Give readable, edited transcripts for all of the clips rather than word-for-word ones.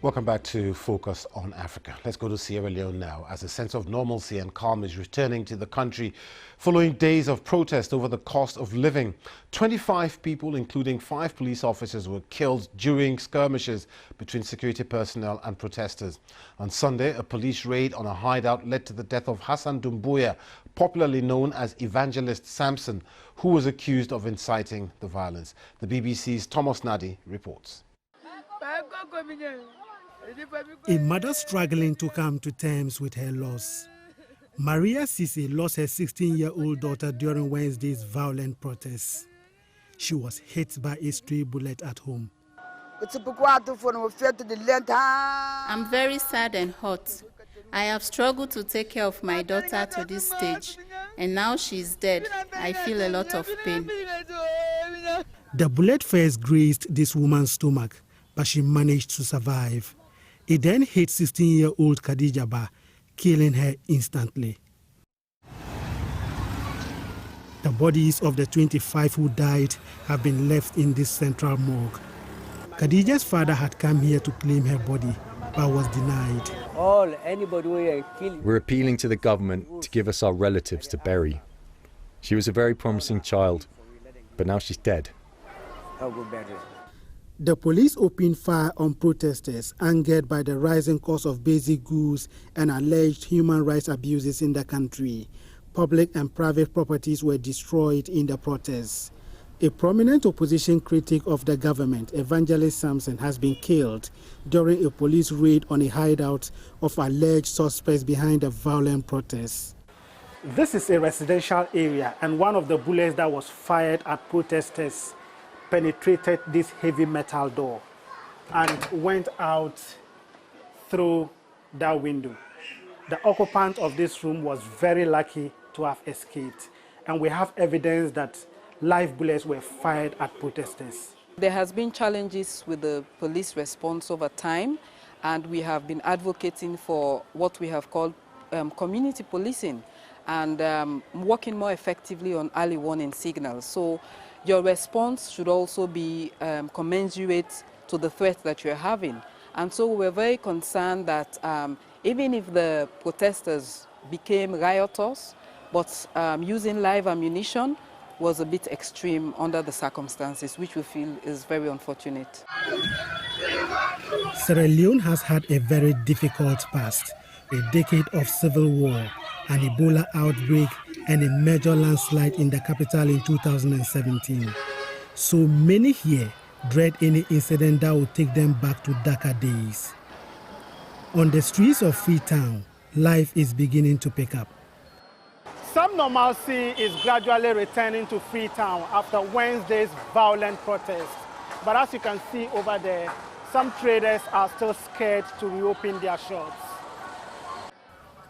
Welcome back to Focus on Africa. Let's go to Sierra Leone now, as a sense of normalcy and calm is returning to the country following days of protest over the cost of living. 25 people, including 5 police officers, were killed during skirmishes between security personnel and protesters. On Sunday, a police raid on a hideout led to the death of Hassan Doumbouya, popularly known as Evangelist Samson, who was accused of inciting the violence. The BBC's Thomas Nadi reports. A mother struggling to come to terms with her loss. Maria Sisi lost her 16-year-old daughter during Wednesday's violent protests. She was hit by a stray bullet at home. I'm very sad and hurt. I have struggled to take care of my daughter to this stage, and now she's dead. I feel a lot of pain. The bullet first grazed this woman's stomach, but she managed to survive. It then hit 16-year-old Khadija Ba, killing her instantly. The bodies of the 25 who died have been left in this central morgue. Khadija's father had come here to claim her body, but was denied. We're appealing to the government to give us our relatives to bury. She was a very promising child, but now she's dead. The police opened fire on protesters angered by the rising cost of basic goods and alleged human rights abuses in the country. Public and private properties were destroyed in the protests. A prominent opposition critic of the government, Evangelist Samson, has been killed during a police raid on a hideout of alleged suspects behind the violent protests. This is a residential area, and one of the bullets that was fired at protesters penetrated this heavy metal door and went out through that window. The occupant of this room was very lucky to have escaped, and we have evidence that live bullets were fired at protesters. There has been challenges with the police response over time, and we have been advocating for what we have called community policing and working more effectively on early warning signals. So your response should also be commensurate to the threat that you're having. And so we're very concerned that even if the protesters became rioters, but using live ammunition was a bit extreme under the circumstances, which we feel is very unfortunate. Sierra Leone has had a very difficult past, a decade of civil war, an Ebola outbreak, and a major landslide in the capital in 2017. So many here dread any incident that will take them back to darker days. On the streets of Freetown, life is beginning to pick up. Some normalcy is gradually returning to Freetown after Wednesday's violent protests. But as you can see over there, some traders are still scared to reopen their shops.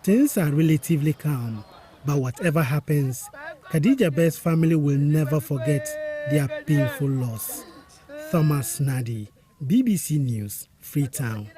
Things are relatively calm, but whatever happens, Khadija Ba's family will never forget their painful loss. Thomas Nadi, BBC News, Freetown.